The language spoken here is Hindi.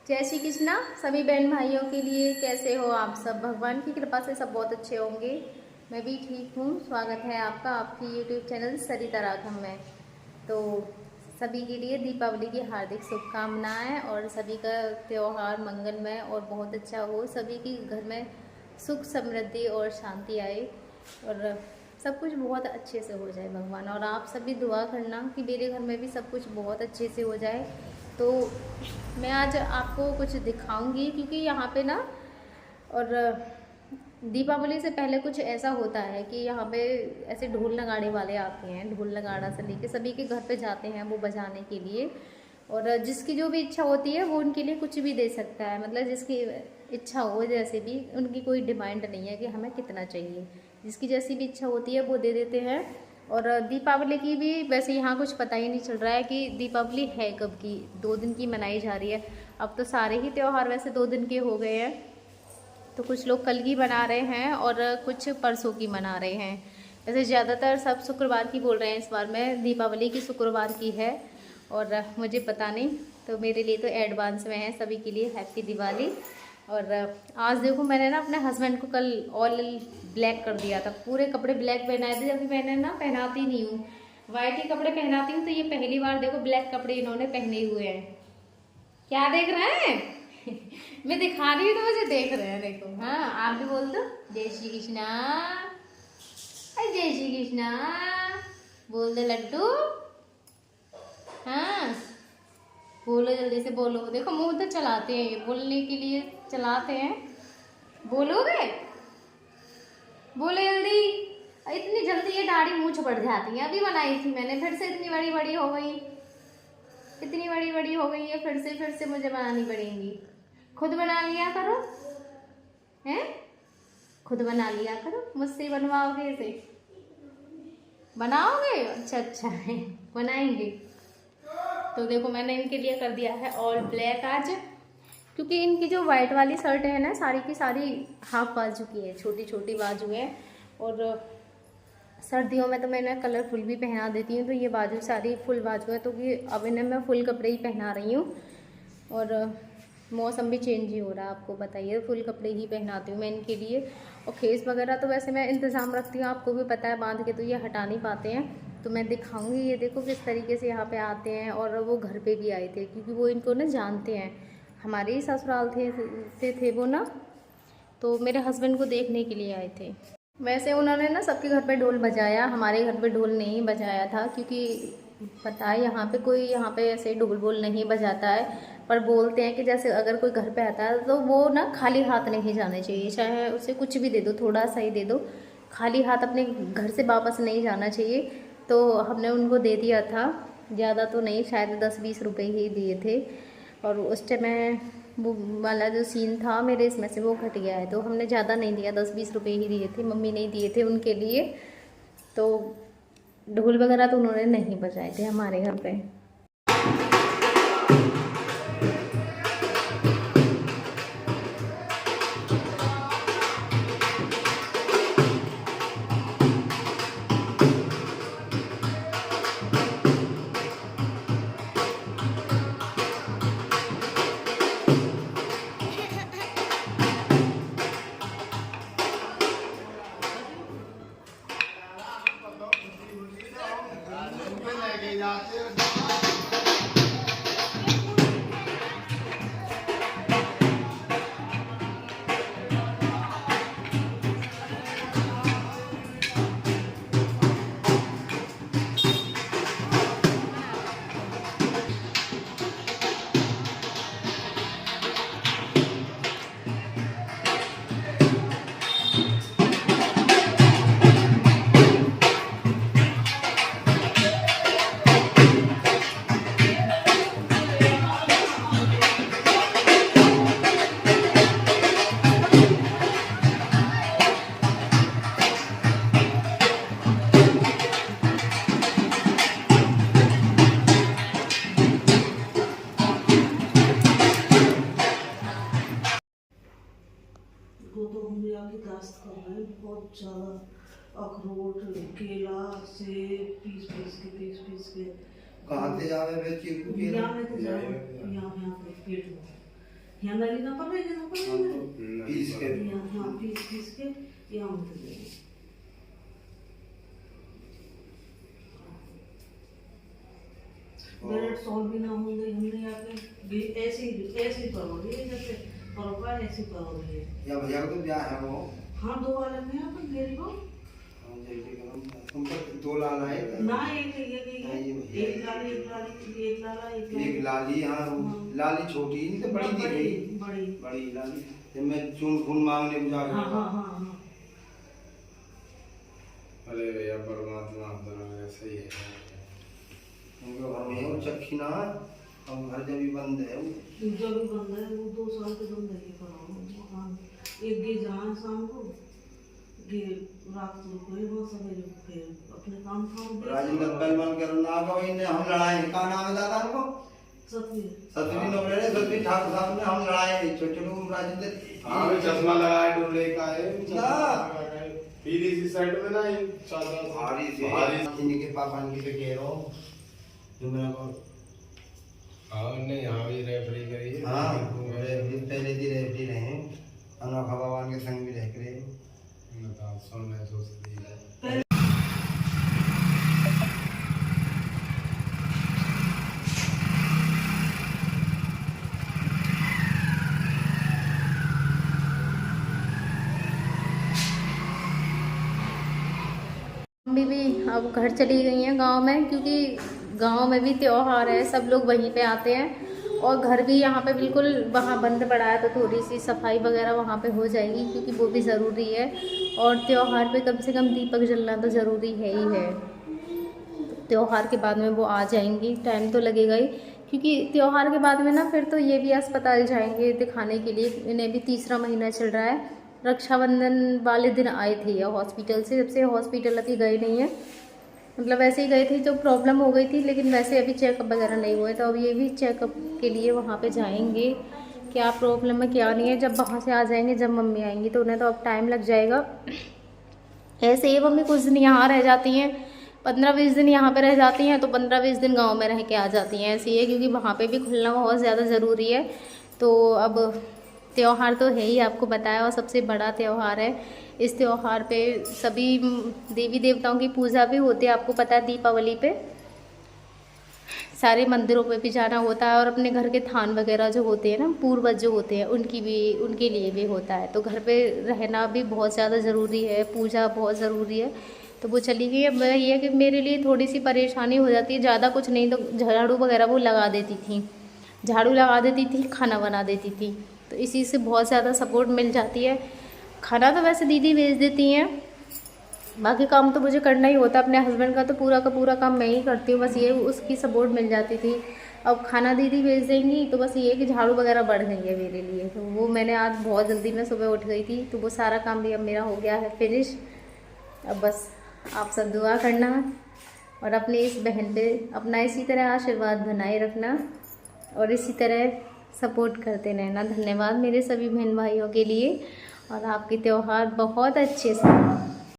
जय श्री कृष्णा सभी बहन भाइयों के लिए। कैसे हो आप सब? भगवान की कृपा से सब बहुत अच्छे होंगे। मैं भी ठीक हूँ। स्वागत है आपका आपकी YouTube चैनल सरिता राघव में। तो सभी के लिए दीपावली की हार्दिक शुभकामनाएं और सभी का त्यौहार मंगलमय और बहुत अच्छा हो। सभी के घर में सुख समृद्धि और शांति आए और सब कुछ बहुत अच्छे से हो जाए भगवान। और आप सभी दुआ करना कि मेरे घर में भी सब कुछ बहुत अच्छे से हो जाए। तो मैं आज आपको कुछ दिखाऊंगी क्योंकि यहाँ पे ना और दीपावली से पहले कुछ ऐसा होता है कि यहाँ पे ऐसे ढोल नगाड़े वाले आते हैं। ढोल नगाड़ा से लेके सभी के घर पे जाते हैं वो बजाने के लिए, और जिसकी जो भी इच्छा होती है वो उनके लिए कुछ भी दे सकता है। मतलब जिसकी इच्छा हो, जैसे भी उनकी कोई डिमांड नहीं है कि हमें कितना चाहिए, जिसकी जैसी भी इच्छा होती है वो दे देते हैं। और दीपावली की भी वैसे यहाँ कुछ पता ही नहीं चल रहा है कि दीपावली है कब की। 2 दिन की मनाई जा रही है। अब तो सारे ही त्यौहार वैसे 2 दिन के हो गए हैं। तो कुछ लोग कल की मना रहे हैं और कुछ परसों की मना रहे हैं। वैसे ज़्यादातर सब शुक्रवार की बोल रहे हैं। इस बार में दीपावली की शुक्रवार की है और मुझे पता नहीं, तो मेरे लिए तो एडवांस में है। सभी के लिए हैप्पी दिवाली। और आज देखो मैंने ना अपने हस्बैंड को कल ऑल ब्लैक कर दिया था। पूरे कपड़े ब्लैक पहनाए थे, जबकि मैंने ना पहनाती नहीं हूँ, वाइट ही कपड़े पहनाती हूँ। तो ये पहली बार देखो ब्लैक कपड़े इन्होंने पहने हुए हैं। क्या देख रहे हैं? मैं दिखा रही हूँ तो मुझे देख रहे हैं। देखो, हाँ आप भी बोल दो जय श्री कृष्णा। जय श्री कृष्णा बोल दो लड्डू। हाँ बोलो, जल्दी से बोलो। देखो मुंह तो चलाते हैं, ये बोलने के लिए चलाते हैं। बोलोगे? बोलो जल्दी। इतनी जल्दी ये दाढ़ी मूंछ बढ़ जाती है। अभी बनाई थी मैंने, फिर से इतनी बड़ी बड़ी हो गई। इतनी बड़ी बड़ी हो गई है, फिर से मुझे बनानी पड़ेंगी। खुद बना लिया करो, हैं? खुद बना लिया करो, मुझसे बनवाओगे इसे? बनाओगे? अच्छा अच्छा है, बनाएंगे। तो देखो मैंने इनके लिए कर दिया है ऑल ब्लैक आज, क्योंकि इनकी जो वाइट वाली शर्ट है ना सारी की सारी हाफ बाजू की है, छोटी छोटी बाजू है। और सर्दियों में तो मैं इन्हें कलरफुल भी पहना देती हूँ, तो ये बाजू सारी फुल बाजू है, तो कि अब इन्हें मैं फुल कपड़े ही पहना रही हूँ। और मौसम भी चेंज ही हो रहा है, आपको बताइए, फुल कपड़े ही पहनाती हूँ मैं इनके लिए। और खेस वगैरह तो वैसे मैं इंतज़ाम रखती हूँ, आपको भी पता है, बांध के तो ये हटा नहीं पाते हैं। तो मैं दिखाऊंगी, ये देखो किस तरीके से यहाँ पे आते हैं। और वो घर पे भी आए थे क्योंकि वो इनको ना जानते हैं, हमारे ही ससुराल थे वो ना, तो मेरे हस्बैंड को देखने के लिए आए थे। वैसे उन्होंने ना सबके घर पे ढोल बजाया, हमारे घर पे ढोल नहीं बजाया था, क्योंकि पता है यहाँ पे कोई यहाँ पे ऐसे ढोल बोल नहीं बजाता है। पर बोलते हैं कि जैसे अगर कोई घर पे आता है तो वो ना खाली हाथ नहीं जाने चाहिए, चाहे उसे कुछ भी दे दो, थोड़ा सा ही दे दो, खाली हाथ अपने घर से वापस नहीं जाना चाहिए। तो हमने उनको दे दिया था, ज़्यादा तो नहीं, शायद 10-20 रुपये ही दिए थे। और उस टाइम में वो वाला जो सीन था मेरे इसमें से वो घट गया है, तो हमने ज़्यादा नहीं दिया, 10-20 रुपये ही दिए थे। मम्मी ने दिए थे उनके लिए। तो ढोल वगैरह तो उन्होंने नहीं बजाए थे हमारे घर पे। की काश्त कर रहे हैं, बहुत ज़्यादा अखरोट, केला, सेब पीस के। कहाँ से जा रहे हैं चीकू के? यहाँ पे पेट में यहाँ डाली ना पड़ेगा ना पड़ेगा पीस के हाँ पीस के यहाँ उठ देंगे। ब्रेड सॉल्व भी ना होंगे हमने आके ऐसे करोगे जैसे परोपा ऐसे करोगे या भैया को तो ब्याह है वो। हाँ 2 वाले में अपन मेरी को हम जैसे करो तुम पर 2 लाल आए ना एक लाली। हाँ लाली छोटी नहीं तो बड़ी दी गई बड़ी लाली जब मैं चून खून मांगने को जा हाँ अरे भैया परमात्मा अपना सही है। उनको घर में वो चक्की ना हम घर जब भी बंद है जब भी बंद है वो 2 साल के बंद है कराओ। एक गे जहाँ शाम को गे रात को वो सवेरे फिर अपने काम राजेंद्र पहलवान करो ना को इन्हें हम लड़ाए का नाम है दादा को सतवी नोबले ने सतवी ठाकुर साहब ने हम लड़ाए छोटे राजेंद्र। हाँ भी चश्मा लगाए डोले का है ना पीली सी साइड में ना चादर भारी से इनके पापा की पे कह रहा हूँ जो मेरा को ने यहाँ भी रेफरी करी है। हाँ पहले भी रेफरी रहे अनोखा भगवान के संग भी रह करे बताओ सुन महसूस दी है। मम्मी भी अब घर चली गई हैं गांव में, क्योंकि गांव में भी त्योहार है, सब लोग वहीं पे आते हैं और घर भी यहाँ पे बिल्कुल वहाँ बंद पड़ा है, तो थोड़ी सी सफाई वगैरह वहाँ पे हो जाएगी क्योंकि वो भी ज़रूरी है। और त्योहार पे कम से कम दीपक जलना तो ज़रूरी है ही है। त्योहार के बाद में वो आ जाएंगी, टाइम तो लगेगा ही, क्योंकि त्योहार के बाद में ना फिर तो ये भी अस्पताल जाएंगे दिखाने के लिए। इन्हें भी 3रा महीना चल रहा है। रक्षाबंधन वाले दिन आए थे या हॉस्पिटल से, जब से हॉस्पिटल अभी गए नहीं है, मतलब वैसे ही गए थे तो प्रॉब्लम हो गई थी, लेकिन वैसे अभी चेकअप वगैरह नहीं हुए, तो अब ये भी चेकअप के लिए वहाँ पे जाएंगे, क्या प्रॉब्लम है क्या नहीं है। जब वहाँ से आ जाएंगे, जब मम्मी आएंगी तो उन्हें तो अब टाइम लग जाएगा। ऐसे ही मम्मी कुछ दिन यहाँ रह जाती हैं, 15-20 दिन यहाँ पे रह जाती हैं, तो 15-20 दिन गाँव में रह के आ जाती हैं। ऐसे ही है क्योंकि वहाँ पर भी खुलना बहुत ज़्यादा ज़रूरी है। तो अब त्यौहार तो है ही, आपको बताया, और सबसे बड़ा त्यौहार है। इस त्यौहार पे सभी देवी देवताओं की पूजा भी होती है, आपको पता है। दीपावली पे सारे मंदिरों पे भी जाना होता है, और अपने घर के थान वगैरह जो होते हैं ना, पूर्वज जो होते हैं, उनके लिए भी होता है। तो घर पे रहना भी बहुत ज़्यादा ज़रूरी है, पूजा बहुत ज़रूरी है। तो वो चली गई। अब ये है कि मेरे लिए थोड़ी सी परेशानी हो जाती है, ज़्यादा कुछ नहीं तो झाड़ू वगैरह वो लगा देती थी, झाड़ू लगा देती थी, खाना बना देती थी, तो इसी से बहुत ज़्यादा सपोर्ट मिल जाती है। खाना तो वैसे दीदी भेज देती हैं, बाकी काम तो मुझे करना ही होता है। अपने हस्बैंड का तो पूरा का पूरा काम मैं ही करती हूँ, बस ये उसकी सपोर्ट मिल जाती थी। अब खाना दीदी भेज देंगी, तो बस ये कि झाड़ू वगैरह बढ़ गई है मेरे लिए, तो वो मैंने आज बहुत जल्दी में सुबह उठ गई थी, तो वो सारा काम भी अब मेरा हो गया है फिनिश। अब बस आप सब दुआ करना और अपनी इस बहन पे अपना इसी तरह आशीर्वाद बनाए रखना और इसी तरह सपोर्ट करते रहना। धन्यवाद मेरे सभी बहन भाइयों के लिए, और आपके त्यौहार बहुत अच्छे से